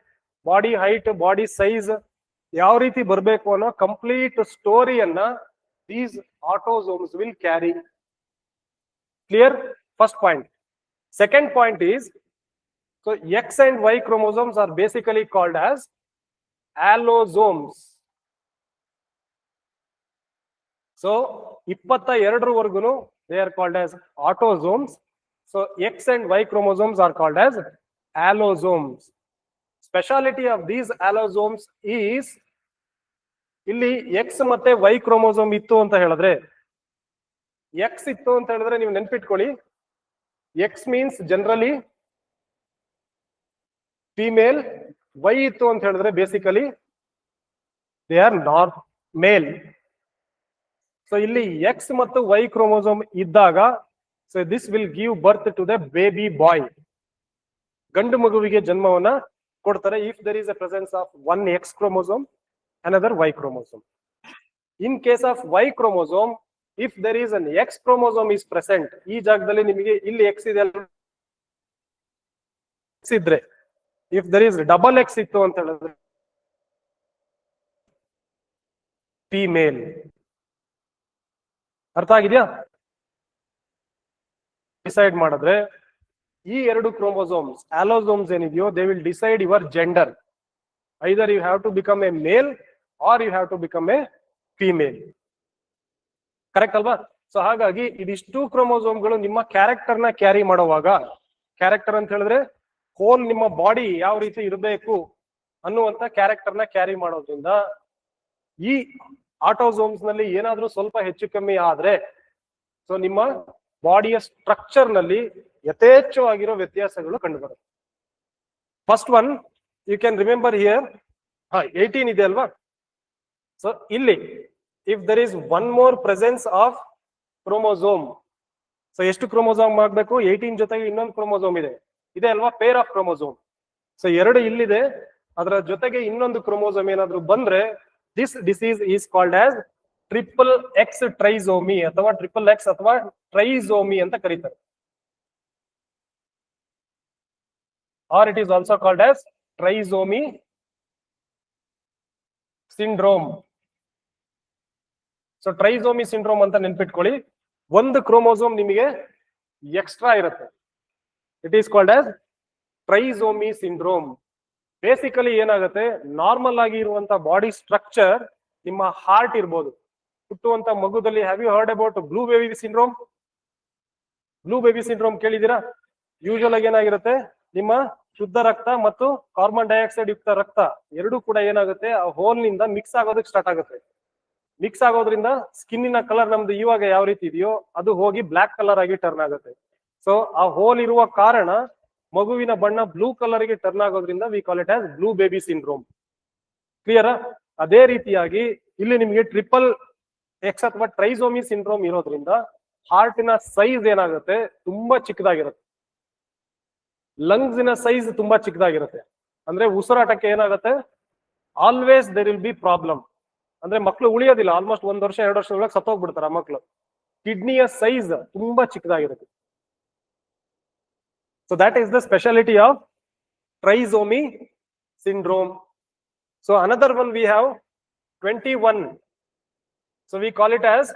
body height, body size ಯಾವ ರೀತಿ ಬರಬೇಕು ಅನ್ನೋ ಕಂಪ್ಲೀಟ್ ಸ್ಟೋರಿಯನ್ನ these autosomes will carry. Clear? First point. Second point is, so X and Y chromosomes are basically called as allosomes. So 22 ವರ್ಗುನು they are called as autosomes. So X and Y chromosomes are called as allosomes. Speciality of these allosomes is, ಇಲ್ಲಿ X ಮತ್ತೆ Y chromosome ಇತ್ತು ಅಂತ ಹೇಳಿದ್ರೆ, X ಇತ್ತು ಅಂತ ಹೇಳಿದ್ರೆ ನೀವು ನೆನ್ಪಿಟ್ಕೊಳ್ಳಿ, X means generally female, Y ಇತ್ತು ಅಂತ ಹೇಳಿದ್ರೆ basically they are not male. So ಇಲ್ಲಿ ಎಕ್ಸ್ ಮತ್ತು ವೈ ಕ್ರೋಮೋಸೋಮ್ ಇದ್ದಾಗ, so this will give birth to the baby boy, ಗಂಡು ಮಗುವಿಗೆ ಜನ್ಮವನ್ನ ಕೊಡ್ತಾರೆ. If there is a presence of one X chromosome, another Y chromosome. In case of Y chromosome, if there is an X chromosome is present, ಈ ಜಾಗದಲ್ಲಿ ನಿಮಗೆ ಇಲ್ಲಿ X ಇದೆ ಇದ್ರೆ, if there is double X ಇತ್ತು ಅಂತ ಹೇಳಿದ್ರೆ female. ಅರ್ಥ ಆಗಿದ್ಯಾ? ಡಿಸೈಡ್ ಮಾಡಿದ್ರೆ ಈ ಎರಡು ಕ್ರೋಮೋಸೋಮ್ಸ್ ಅಲೋಸೋಮ್ಸ್ ಏನಿದೆಯೋ, they will decide your gender. Either you have to become a male or you have to become a female. Correct ಅಲ್ವಾ? ಸೊ ಹಾಗಾಗಿ ಇದಿಷ್ಟು ಕ್ರೋಮೋಸೋಮ್ಗಳು ನಿಮ್ಮ ಕ್ಯಾರೆಕ್ಟರ್ ನ ಕ್ಯಾರಿ ಮಾಡುವಾಗ, ಕ್ಯಾರೆಕ್ಟರ್ ಅಂತ ಹೇಳಿದ್ರೆ ಹೋಲ್ ನಿಮ್ಮ ಬಾಡಿ ಯಾವ ರೀತಿ ಇರಬೇಕು ಅನ್ನುವಂತ ಕ್ಯಾರೆಕ್ಟರ್ ನ ಕ್ಯಾರಿ ಮಾಡೋದ್ರಿಂದ, ಈ ಆಟೋಸೋಮ್ಸ್ ನಲ್ಲಿ ಏನಾದ್ರೂ ಸ್ವಲ್ಪ ಹೆಚ್ಚು ಕಮ್ಮಿ ಆದ್ರೆ, ಸೊ ನಿಮ್ಮ ಬಾಡಿಯ ಸ್ಟ್ರಕ್ಚರ್ ನಲ್ಲಿ ಯಥೇಚ್ಛವಾಗಿರೋ ವ್ಯತ್ಯಾಸಗಳು ಕಂಡುಬರುತ್ತೆ. First one you can remember here, 18 ಇದೆ ಅಲ್ವಾ? ಸೊ ಇಲ್ಲಿ if there is one more presence of chromosome, so ಎಷ್ಟು ಕ್ರೋಮೋಸೋಮ್ ಆಗ್ಬೇಕು? 18 ಜೊತೆಗೆ ಇನ್ನೊಂದು ಕ್ರೋಮೋಸೋಮ್ ಇದೆ ಅಲ್ವಾ, ಪೇರ್ ಆಫ್ ಕ್ರೋಮೋಸೋಮ್. ಸೊ ಎರಡು ಇಲ್ಲಿದೆ, ಅದರ ಜೊತೆಗೆ ಇನ್ನೊಂದು ಕ್ರೋಮೋಸೋಮ್ ಏನಾದ್ರೂ ಬಂದ್ರೆ, this disease is called as triple X trisomy ಅಥವಾ ಟ್ರಿಪಲ್ ಎಕ್ಸ್ ಅಥವಾ ಟ್ರೈಸೋಮಿ ಅಂತ ಕರೀತಾರೆ. Or it is also called as trisomy syndrome. So trisomy syndrome ಅಂತ ನೆನ್ಪಿಟ್ಕೊಳ್ಳಿ, ಒಂದು ಕ್ರೋಮೋಸೋಮ್ ನಿಮಗೆ ಎಕ್ಸ್ಟ್ರಾ ಇರುತ್ತೆ. It is called as trisomy syndrome. Basically ಏನಾಗುತ್ತೆ, ನಾರ್ಮಲ್ ಆಗಿ ಇರುವಂತ ಬಾಡಿ ಸ್ಟ್ರಕ್ಚರ್, ನಿಮ್ಮ ಹಾರ್ಟ್ ಇರ್ಬೋದು, ಹುಟ್ಟುವಂತ ಮಗುದಲ್ಲಿ, have you heard about blue baby syndrome? Blue baby syndrome ಕೇಳಿದೀರಾ? ಯೂಶುವಲ್ ಆಗಿ ಏನಾಗಿರುತ್ತೆ, ನಿಮ್ಮ ಶುದ್ಧ ರಕ್ತ ಮತ್ತು ಕಾರ್ಬನ್ ಡೈಆಕ್ಸೈಡ್ ಯುಕ್ತ ರಕ್ತ ಎರಡೂ ಕೂಡ ಏನಾಗುತ್ತೆ, ಆ ಹೋಲ್ ನಿಂದ ಮಿಕ್ಸ್ ಆಗೋದಕ್ಕೆ ಸ್ಟಾರ್ಟ್ ಆಗುತ್ತೆ. ಮಿಕ್ಸ್ ಆಗೋದ್ರಿಂದ ಸ್ಕಿನ್ನಿನ ಕಲರ್ ನಮ್ದು ಇವಾಗ ಯಾವ ರೀತಿ ಇದೆಯೋ ಅದು ಹೋಗಿ ಬ್ಲಾಕ್ ಕಲರ್ ಆಗಿ ಟರ್ನ್ ಆಗುತ್ತೆ. ಸೊ ಆ ಹೋಲ್ ಇರುವ ಕಾರಣ ಮಗುವಿನ ಬಣ್ಣ ಬ್ಲೂ ಕಲರ್ ಗೆ ಟರ್ನ್ ಆಗೋದ್ರಿಂದ V call it as blue baby syndrome. Clear? ಅದೇ ರೀತಿಯಾಗಿ ಇಲ್ಲಿ ನಿಮಗೆ ಟ್ರಿಪಲ್ ಎಕ್ಸ್ ಅಥವಾ ಟ್ರೈಸೋಮಿ ಸಿಂಡ್ರೋಮ್ ಇರೋದ್ರಿಂದ ಹಾರ್ಟಿನ ಸೈಜ್ ಏನಾಗುತ್ತೆ, ತುಂಬಾ ಚಿಕ್ಕದಾಗಿರುತ್ತೆ. ಲಂಗ್ಸ್ ನ ಸೈಜ್ ತುಂಬಾ ಚಿಕ್ಕದಾಗಿರುತ್ತೆ. ಅಂದ್ರೆ ಉಸಿರಾಟಕ್ಕೆ ಏನಾಗುತ್ತೆ, always there will be problem. ಅಂದ್ರೆ ಮಕ್ಕಳು ಉಳಿಯೋದಿಲ್ಲ, ಆಲ್ಮೋಸ್ಟ್ 1 ವರ್ಷ 2 ವರ್ಷದೊಳಗೆ ಸತ್ತೋಗ್ಬಿಡ್ತಾರೆ ಆ ಮಕ್ಕಳು. ಕಿಡ್ನಿಯ ಸೈಜ್ ತುಂಬಾ ಚಿಕ್ಕದಾಗಿರುತ್ತೆ. So that is the speciality of trisomy syndrome. So another one we have 21. So we call it as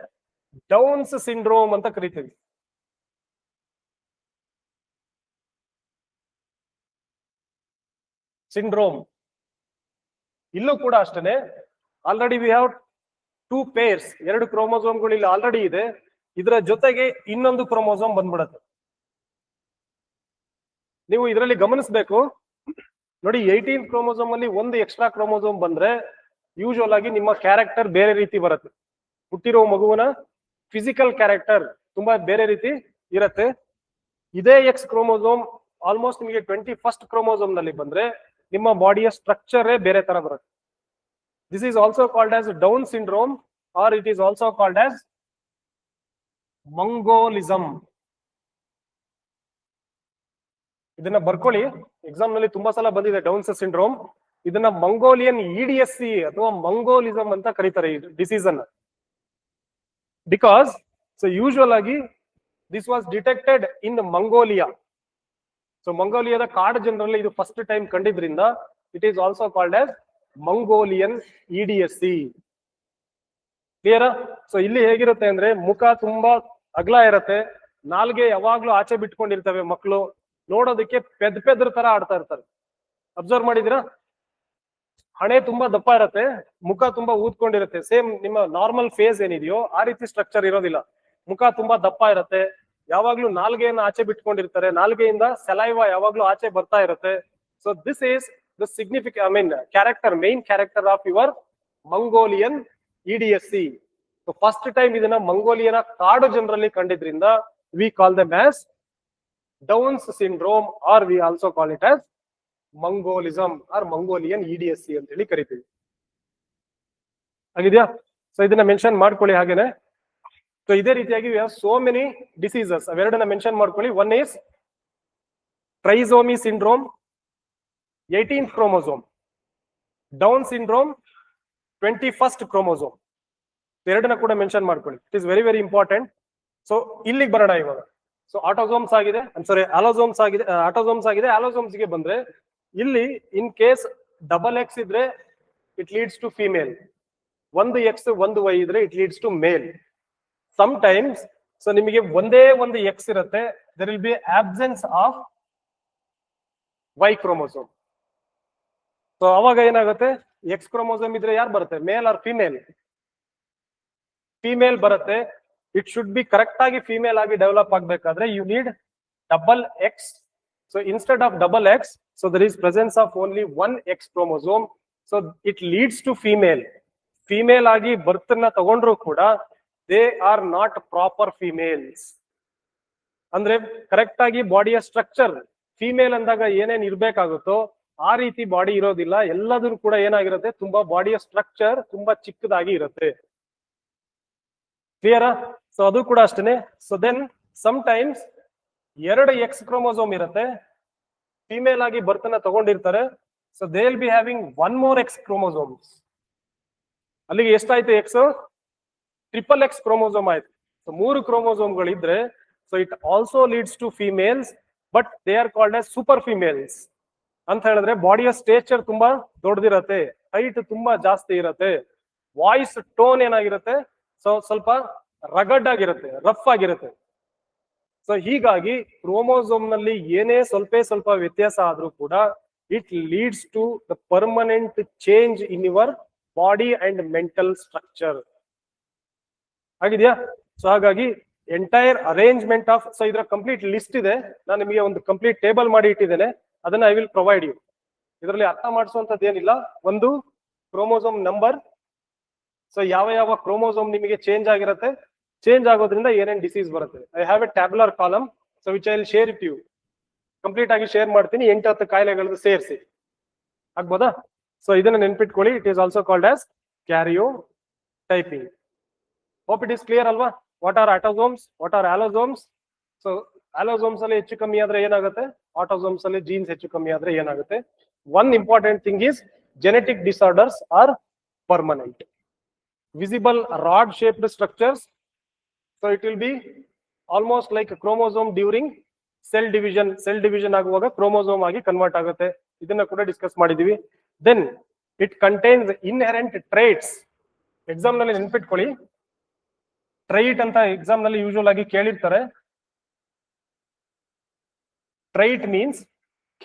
Downs syndrome anta ಕರೀತೀವಿ. ಸಿಂಡ್ರೋಮ್ ಇಲ್ಲೂ ಕೂಡ ಅಷ್ಟೇ, ಆಲ್ರೆಡಿ ವಿ ಹ್ಯಾವ್ 2 ಪೇರ್ಸ್, 2 ಕ್ರೋಮೋಸೋಮ್ಗಳು ಇಲ್ಲಿ ಆಲ್ರೆಡಿ ಇದೆ. ಇದರ ಜೊತೆಗೆ ಇನ್ನೊಂದು ಕ್ರೋಮೋಸೋಮ್ ಬಂದ್ಬಿಡುತ್ತೆ. ನೀವು ಇದರಲ್ಲಿ ಗಮನಿಸಬೇಕು ನೋಡಿ, 18 ಕ್ರೋಮೋಸೋಮ್ ಅಲ್ಲಿ ಒಂದು ಎಕ್ಸ್ಟ್ರಾ ಕ್ರೋಮೋಸೋಮ್ ಬಂದ್ರೆ ಯೂಶುವಲ್ ಆಗಿ ನಿಮ್ಮ ಕ್ಯಾರೆಕ್ಟರ್ ಬೇರೆ ರೀತಿ ಬರುತ್ತೆ. ಹುಟ್ಟಿರೋ ಮಗುವಿನ ಫಿಸಿಕಲ್ ಕ್ಯಾರೆಕ್ಟರ್ ತುಂಬಾ ಬೇರೆ ರೀತಿ ಇರುತ್ತೆ. ಇದೇ ಎಕ್ಸ್ ಕ್ರೋಮೋಸೋಮ್ ಆಲ್ಮೋಸ್ಟ್ ನಿಮಗೆ 21st ಕ್ರೋಮೋಸೋಮ್ ನಲ್ಲಿ ಬಂದ್ರೆ ನಿಮ್ಮ ಬಾಡಿಯ ಸ್ಟ್ರಕ್ಚರೇ ಬೇರೆ ತರ ಬರುತ್ತೆ. This is also called as Down syndrome or it is also called as mongolism. ಇದನ್ನ ಬರ್ಕೊಳ್ಳಿ, ಎಕ್ಸಾಮ್ ನಲ್ಲಿ ತುಂಬಾ ಸಲ ಬಂದಿದೆ ಡೌನ್ಸ್ ಸಿಂಡ್ರೋಮ್. ಇದನ್ನ ಮಂಗೋಲಿಯನ್ ಇಡಿಎಸ್ಸಿ ಅಥವಾ ಮಂಗೋಲಿಸಮ್ ಅಂತ ಕರೀತಾರೆ ಈ ಡಿಸೀಸ್ ಅನ್ನ. ಬಿಕಾಸ್ ಸೊ ಯೂಶುವಲ್ ಆಗಿ this was detected in Mongolia. ಸೊ ಮಂಗೋಲಿಯಾದ ಕಾಡು ಜನರಲ್ಲಿ ಇದು ಫಸ್ಟ್ ಟೈಮ್ ಕಂಡಿದ್ರಿಂದ it is also called as Mongolian idiocy. Clear? So ಇಲ್ಲಿ ಹೇಗಿರುತ್ತೆ ಅಂದ್ರೆ ಮುಖ ತುಂಬಾ ಅಗಲ ಇರುತ್ತೆ, ನಾಲ್ಗೆ ಯಾವಾಗ್ಲೂ ಆಚೆ ಬಿಟ್ಕೊಂಡಿರ್ತವೆ ಮಕ್ಕಳು, ನೋಡೋದಕ್ಕೆ ಪೆದ್ರ ತರ ಆಡ್ತಾ ಇರ್ತಾರೆ. ಅಬ್ಸರ್ವ್ ಮಾಡಿದಿರಾ? ಹಣೆ ತುಂಬಾ ದಪ್ಪ ಇರುತ್ತೆ, ಮುಖ ತುಂಬಾ ಊದ್ಕೊಂಡಿರುತ್ತೆ. ಸೇಮ್ ನಿಮ್ಮ ನಾರ್ಮಲ್ ಫೇಸ್ ಏನಿದೆಯೋ ಆ ರೀತಿ ಸ್ಟ್ರಕ್ಚರ್ ಇರೋದಿಲ್ಲ. ಮುಖ ತುಂಬಾ ದಪ್ಪ ಇರುತ್ತೆ, ಯಾವಾಗ್ಲೂ ನಾಲ್ಗೆಯನ್ನು ಆಚೆ ಬಿಟ್ಕೊಂಡಿರ್ತಾರೆ, ನಾಲ್ಗೆಯಿಂದ ಸಲೈವಾ ಯಾವಾಗ್ಲೂ ಆಚೆ ಬರ್ತಾ ಇರುತ್ತೆ. So this is the significant, I mean, main character of your Mongolian EDSC. So first time ಇದನ್ನ ಮಂಗೋಲಿಯನ ಕಾಡು ಜನರಲ್ಲಿ ಕಂಡಿದ್ರಿಂದ we call them as Down's syndrome, or we also call it as Mongolism or Mongolian EDSC ಅಂತ ಹೇಳಿ ಕರಿತೀವಿ. ಆಗಿದೆಯಾ? So ಇದನ್ನ mention ಮಾಡ್ಕೊಳ್ಳಿ ಹಾಗೇನೆ. ಸೊ ಇದೇ ರೀತಿಯಾಗಿ we have so many diseases. ಅವೆರಡನ್ನ ಮೆನ್ಷನ್ ಮಾಡ್ಕೊಳ್ಳಿ. One is trisomy syndrome, 18th chromosome. Down syndrome, 21st chromosome. ಎರಡನ್ನ ಕೂಡ ಮೆನ್ಷನ್ ಮಾಡ್ಕೊಳ್ಳಿ. It is very very important. So ಇಲ್ಲಿಗೆ ಬರೋಣ ಇವಾಗ. ಸೊ ಆಟೋಸೋಮ್ಸ್ ಆಗಿದೆ, ಅಲೋಸೋಮ್ಸ್ ಆಗಿದೆ, ಆಟೋಸೋಮ್ಸ್ ಆಗಿದೆ. ಅಲೋಸೋಮ್ಸ್ ಗೆ ಬಂದ್ರೆ ಇಲ್ಲಿ ಇನ್ ಕೇಸ್ ಡಬಲ್ ಎಕ್ಸ್ ಇದ್ರೆ ಇಟ್ ಲೀಡ್ಸ್ ಟು ಫಿಮೇಲ್, ಒಂದು ಎಕ್ಸ್ ಒಂದು ವೈ ಇದ್ರೆ it leads to male. Sometimes so ನಿಮಗೆ ಒಂದೇ ಒಂದು ಎಕ್ಸ್ ಇರುತ್ತೆ, there will be absence of Y chromosome. So ಅವಾಗ ಏನಾಗುತ್ತೆ, ಎಕ್ಸ್ ಕ್ರೋಮೋಸೋಮ್ ಇದ್ರೆ ಯಾರು ಬರುತ್ತೆ, ಮೇಲ್ ಆರ್ ಫಿಮೇಲ್? ಫಿಮೇಲ್ ಬರುತ್ತೆ. ಇಟ್ ಶುಡ್ ಬಿ ಕರೆಕ್ಟ್ ಆಗಿ ಫಿಮೇಲ್ ಆಗಿ ಡೆವಲಪ್ ಆಗ್ಬೇಕಾದ್ರೆ you need double X. So instead of double X, so there is presence of only one X chromosome. So it leads to female. Female ಆಗಿ birth ನ ತಗೊಂಡ್ರು ಕೂಡ they are not proper females. ಅಂದ್ರೆ correct ಆಗಿ ಬಾಡಿಯ structure female ಅಂದಾಗ ಏನೇನ್ ಇರ್ಬೇಕಾಗುತ್ತೋ ಆ ರೀತಿ ಬಾಡಿ ಇರೋದಿಲ್ಲ. ಎಲ್ಲದೂ ಕೂಡ ಏನಾಗಿರುತ್ತೆ, ತುಂಬಾ ಬಾಡಿಯ ಸ್ಟ್ರಕ್ಚರ್ ತುಂಬಾ ಚಿಕ್ಕದಾಗಿ ಇರುತ್ತೆ. ಕ್ಲಿಯರಾ? ಸೊ ಅದು ಕೂಡ ಅಷ್ಟೇನೆ. ಸೊ ದೆನ್ ಸಮ್ ಟೈಮ್ಸ್ ಎರಡು ಎಕ್ಸ್ ಕ್ರೋಮೋಸೋಮ್ ಇರುತ್ತೆ, ಫಿಮೇಲ್ ಆಗಿ ಬರ್ತನ ತಗೊಂಡಿರ್ತಾರೆ. So they will be having one more X chromosomes. ಅಲ್ಲಿಗೆ ಎಷ್ಟಾಯ್ತು ಎಕ್ಸ್? ಟ್ರಿಪಲ್ ಎಕ್ಸ್ ಕ್ರೋಮೋಸೋಮ್ ಆಯ್ತು. ಸೊ 3 ಕ್ರೋಮೋಸೋಮ್ಗಳಿದ್ರೆ so it also leads to females, but they are called as super females. ಅಂತ ಹೇಳಿದ್ರೆ ಬಾಡಿಯ ಸ್ಟೇಚರ್ ತುಂಬಾ ದೊಡ್ಡದಿರತ್ತೆ, ಹೈಟ್ ತುಂಬಾ ಜಾಸ್ತಿ ಇರತ್ತೆ, ವಾಯ್ಸ್ ಟೋನ್ ಏನಾಗಿರುತ್ತೆ, ಸೊ ಸ್ವಲ್ಪ ರಗಡ್ ಆಗಿರುತ್ತೆ, ರಫ್ ಆಗಿರುತ್ತೆ. ಸೊ ಹೀಗಾಗಿ ಕ್ರೋಮೋಸೋಮ್ ನಲ್ಲಿ ಏನೇ ಸ್ವಲ್ಪ ವ್ಯತ್ಯಾಸ ಆದ್ರೂ ಕೂಡ it leads to the permanent change in your body and mental structure. ಆಗಿದೆಯಾ? ಸೊ ಹಾಗಾಗಿ ಎಂಟೈರ್ ಅರೇಂಜ್ಮೆಂಟ್ ಆಫ್, ಸೊ ಇದರ ಕಂಪ್ಲೀಟ್ ಲಿಸ್ಟ್ ಇದೆ, ನಾನು ನಿಮಗೆ ಒಂದು ಕಂಪ್ಲೀಟ್ ಟೇಬಲ್ ಮಾಡಿ ಇಟ್ಟಿದ್ದೇನೆ, ಅದನ್ನ ಐ ವಿಲ್ ಪ್ರೊವೈಡ್ ಯು. ಇದರಲ್ಲಿ ಅರ್ಥ ಮಾಡಿಸುವಂತದ್ದು ಏನಿಲ್ಲ. ಒಂದು ಕ್ರೋಮೋಸೋಮ್ ನಂಬರ್, ಸೊ ಯಾವ ಕ್ರೋಮೋಸೋಮ್ ನಿಮಗೆ ಚೇಂಜ್ ಆಗಿರುತ್ತೆ, ಚೇಂಜ್ ಆಗೋದ್ರಿಂದ ಏನೇನ್ ಡಿಸೀಸ್ ಬರುತ್ತೆ. I have a tabular column, so which I will share it you. Complete ಆಗಿ ಶೇರ್ ಮಾಡ್ತೀನಿ, 8-10 ಕಾಯಿಲೆಗಳದ್ದು ಸೇರಿಸಿ. ಆಗ್ಬೋದಾ? ಸೊ ಇದನ್ನ ನೆನ್ಪಿಟ್ಕೊಳ್ಳಿ. It is also called as karyotyping. Hope it is clear ಅಲ್ವಾ? What are autosomes, what are allosomes? So allosomes ಅಲ್ಲಿ ಹೆಚ್ಚು ಕಮ್ಮಿ ಆದ್ರೆ ಏನಾಗುತ್ತೆ, ಆಟೋಸೋಮ್ಸ್ ಅಲ್ಲಿ ಜೀನ್ಸ್ ಹೆಚ್ಚು ಕಮ್ಮಿ ಆದ್ರೆ ಏನಾಗುತ್ತೆ. One important thing is genetic disorders are permanent. Visible rod shaped structures, so it will be almost like a chromosome during cell division ಆಗುವಾಗ ಕ್ರೋಮೋಸೋಮ್ ಆಗಿ ಕನ್ವರ್ಟ್ ಆಗುತ್ತೆ. ಇದನ್ನ ಕೂಡ ಡಿಸ್ಕಸ್ ಮಾಡಿದೀವಿ. Then it contains inherent traits. Exam ನಲ್ಲಿ ನೆನ್ಪಿಟ್ಕೊಳ್ಳಿ, trait ಅಂತ exam ನಲ್ಲಿ ಯೂಶುವಲ್ ಆಗಿ ಕೇಳಿರ್ತಾರೆ. Trait means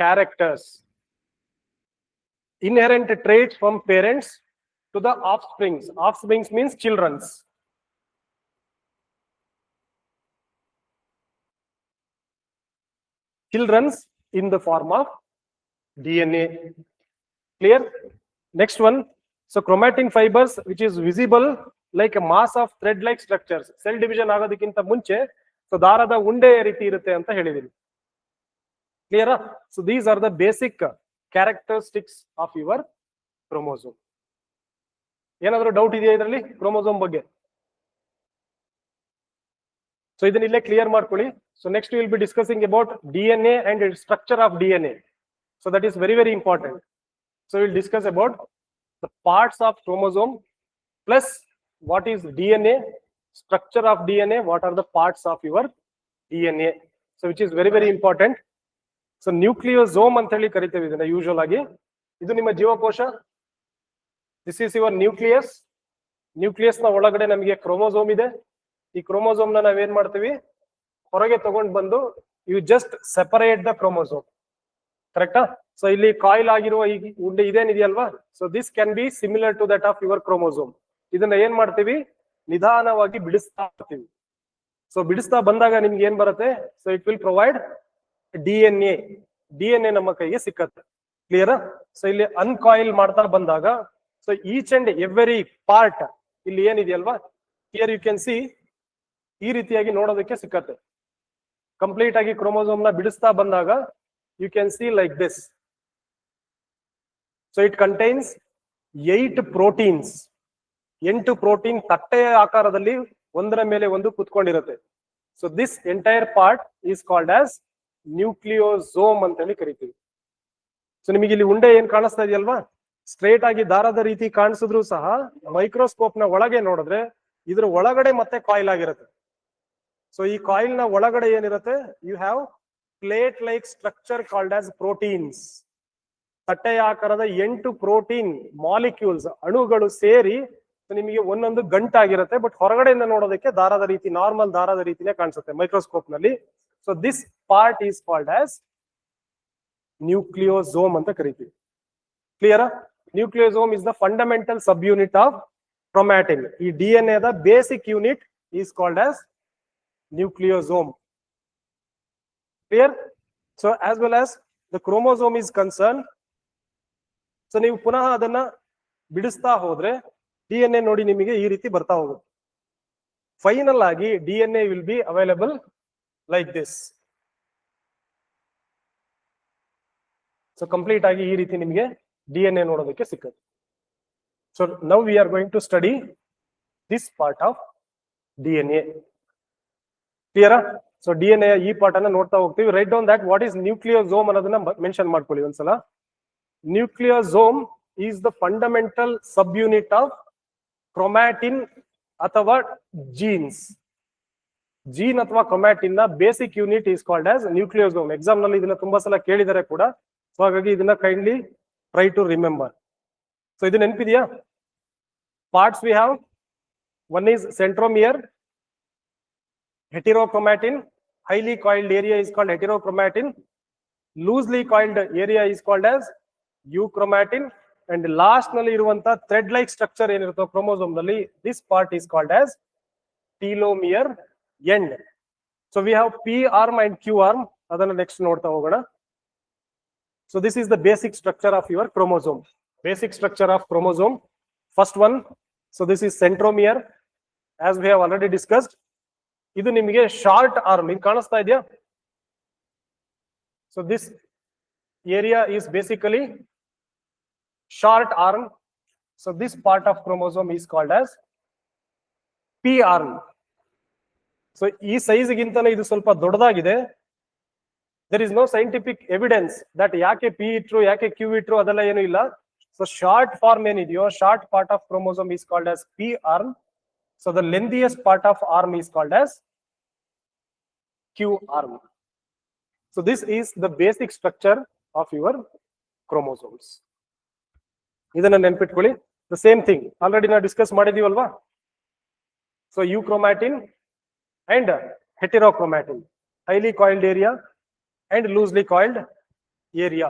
characters. Inherent traits from parents to the offsprings. Offsprings means children's. Children's in the form of DNA. Clear? Next one. So chromatin fibers which is visible like a mass of thread like structures. Cell division ಆಗೋದಕ್ಕಿಂತ ಮುಂಚೆ so ದಾರದ ಉಂಡೆ ರೀತಿ ಇರುತ್ತೆ ಅಂತ ಹೇಳಿದೀನಿ. Clear? So these are the basic characteristics of your chromosome. ಏನಾದರೂ doubt ಇದೆಯಾ ಇದರಲ್ಲಿ ಕ್ರೋಮೋಸೋಮ್ ಬಗ್ಗೆ? ಸೊ ಇದನ್ನ ಇಲ್ಲೇ ಕ್ಲಿಯರ್ ಮಾಡ್ಕೊಳ್ಳಿ. So next will be discussing about DNA and structure of DNA. So that is very very important. So will discuss about the parts of chromosome plus what is DNA, structure of DNA, what are the parts of your DNA. So which is very very important. So nucleosome ಅಂತ ಹೇಳಿ ಕರಿತೇವೆ ಇದನ್ನ usual ಆಗಿ. ಇದು ನಿಮ್ಮ ಜೀವಕೋಶ. This is your nucleus. Nucleus ನ ಒಳಗಡೆ ನಮಗೆ ಕ್ರೋಮೋಸೋಮ್ ಇದೆ. ಈ ಕ್ರೋಮೋಸೋಮ್ ನ ನಾವೇನ್ ಮಾಡ್ತೀವಿ, ಹೊರಗೆ ತಗೊಂಡ್ ಬಂದು you just separate the chromosome. ಕರೆಕ್ಟಾ? ಸೊ ಇಲ್ಲಿ ಕಾಯಿಲ್ ಆಗಿರುವ ಈ ಉಂಡೆ ಇದೇನಿದೆಯಲ್ವಾ, so this can be similar to that of your chromosome. ಇದನ್ನ ಏನ್ ಮಾಡ್ತೀವಿ, ನಿಧಾನವಾಗಿ ಬಿಡಿಸ್ತಾ ಬರ್ತೀವಿ. ಸೊ ಬಿಡಿಸ್ತಾ ಬಂದಾಗ ನಿಮ್ಗೆ ಏನ್ ಬರುತ್ತೆ, so it will provide DNA. DNA ನಮ್ಮ ಕೈಗೆ ಸಿಕ್ಕತ್ತೆ. ಕ್ಲಿಯರ್? ಸೊ ಇಲ್ಲಿ ಅನ್ಕಾಯಿಲ್ ಮಾಡ್ತಾ ಬಂದಾಗ so each and every part ಇಲ್ಲಿ ಏನಿದೆಯಲ್ವಾ, ಹಿಯರ್ ಯು ಕ್ಯಾನ್ ಸಿ ಈ ರೀತಿಯಾಗಿ ನೋಡೋದಕ್ಕೆ ಸಿಕ್ಕತ್ತೆ. ಕಂಪ್ಲೀಟ್ ಆಗಿ ಕ್ರೋಮೋಸೋಮ್ ನ ಬಿಡಿಸ್ತಾ ಬಂದಾಗ you can see like this. So it contains 8 proteins. 8 protein ತಟ್ಟೆಯ ಆಕಾರದಲ್ಲಿ ಒಂದರ ಮೇಲೆ ಒಂದು ಕುತ್ಕೊಂಡಿರುತ್ತೆ. So this entire part is called as nucleosome ಅಂತ ಹೇಳಿ ಕರಿತೀವಿ. ಸೊ ನಿಮಗೆ ಇಲ್ಲಿ ಉಂಡೆ ಏನ್ ಕಾಣಿಸ್ತಾ ಇದೆಯಲ್ವಾ, ಸ್ಟ್ರೇಟ್ ಆಗಿ ದಾರದ ರೀತಿ ಕಾಣಿಸಿದ್ರು ಸಹ ಮೈಕ್ರೋಸ್ಕೋಪ್ ನ ಒಳಗೆ ನೋಡಿದ್ರೆ ಇದ್ರ ಒಳಗಡೆ ಮತ್ತೆ ಕಾಯಿಲ್ ಆಗಿರುತ್ತೆ. ಸೊ ಈ ಕಾಯಿಲ್ ನ ಒಳಗಡೆ ಏನಿರುತ್ತೆ, you have plate like structure called as proteins. ತಟ್ಟೆಯ ಆಕಾರದ 8 ಪ್ರೋಟೀನ್ ಮಾಲಿಕ್ಯೂಲ್ಸ್ ಅಣುಗಳು ಸೇರಿ ನಿಮಗೆ ಒಂದೊಂದು ಗಂಟಾಗಿರುತ್ತೆ. ಬಟ್ ಹೊರಗಡೆಯಿಂದ ನೋಡೋದಕ್ಕೆ ದಾರದ ರೀತಿ, ನಾರ್ಮಲ್ ದಾರದ ರೀತಿನೇ ಕಾಣಿಸುತ್ತೆ ಮೈಕ್ರೋಸ್ಕೋಪ್ ನಲ್ಲಿ. So this part is called as nucleosome ಅಂತ ಕರಿತೀವಿ. Clear? Nucleosome is the fundamental sub unit of chromatin. ಈ DNA the basic unit is called as nucleosome. Clear? So as well as the chromosome is concern. So ನೀವು ಪುನಃ ಅದನ್ನ ಬಿಡಿಸ್ತಾ ಹೋದ್ರೆ DNA ನೋಡಿ ನಿಮಗೆ ಈ ರೀತಿ ಬರ್ತಾ ಹೋಗುತ್ತೆ. ಫೈನಲ್ ಆಗಿ DNA will be available like this. So complete ಆಗಿ ಈ ರೀತಿ ನಿಮಗೆ DNA ನೋಡೋದಕ್ಕೆ ಸಿಕ್ಕುತ್ತೆ. So now we are going to study this part of DNA. Clear? So DNA ಈ ಪಾರ್ಟ್ ಅನ್ನ ನೋಡ್ತಾ ಹೋಗ್ತೀವಿ. Right down that what is nucleosome ಅನ್ನೋದನ್ನ ಮೆನ್ಷನ್ ಮಾಡ್ಕೊಳ್ಳಿ ಒಂದ್ಸಲ. Nucleosome is the fundamental sub unit of chromatin ಅಥವಾ ಜೀನ್ಸ್. ಜೀನ್ ಅಥವಾ chromatin ನ basic unit is called as nucleosome. Exam ನಲ್ಲಿ ಇದನ್ನ ತುಂಬಾ ಸಲ ಕೇಳಿದರೆ ಕೂಡ, ಸೊ ಹಾಗಾಗಿ ಇದನ್ನ kindly try to remember. So ಇದು ನೆನಪಿದೆಯಾ? Parts we have. One is centromere, heterochromatin, highly coiled area is called heterochromatin, loosely coiled area is called as euchromatin, and last ನಲ್ಲಿ ಇರುವಂತ ಥ್ರೆಡ್ ಲೈಕ್ ಸ್ಟ್ರಕ್ಚರ್ ಏನಿರುತ್ತೋ chromosome ನಲ್ಲಿ, this part is called as telomere end. So we have P arm and Q arm. ಅದನ್ನ next ನೋಡ್ತಾ ಹೋಗೋಣ. So this is the basic structure of your chromosome. Basic structure of chromosome. First one, so this is centromere, as we have already discussed. ಇದು ನಿಮಗೆ short arm ಇದು ಕಾಣಿಸ್ತಾ ಇದೆಯಾ? So this area is basically short arm. So this part of chromosome is called as P arm. So ಈ ಸೈಜ್ಗಿಂತಲೇ ಇದು ಸ್ವಲ್ಪ ದೊಡ್ಡದಾಗಿದೆ. There is no scientific evidence that ಯಾಕೆ ಪಿ ಇಟ್ರು, ಯಾಕೆ ಕ್ಯೂ ಇಟ್ರು, ಅದೆಲ್ಲ ಏನು ಇಲ್ಲ. ಸೊ ಶಾರ್ಟ್ ಫಾರ್ಮ್ ಏನಿದೆಯೋ, short part of chromosome is called as P arm. So the lengthiest part of arm is called as Q arm. So this is the basic structure of your chromosomes. ಇದನ್ನ ನೆನಪಿಟ್ಕೊಳ್ಳಿ. The same thing already ನಾವು discuss ಮಾಡಿದೀವಲ್ವಾ. So euchromatin and heterochromatin, highly coiled area and loosely coiled area.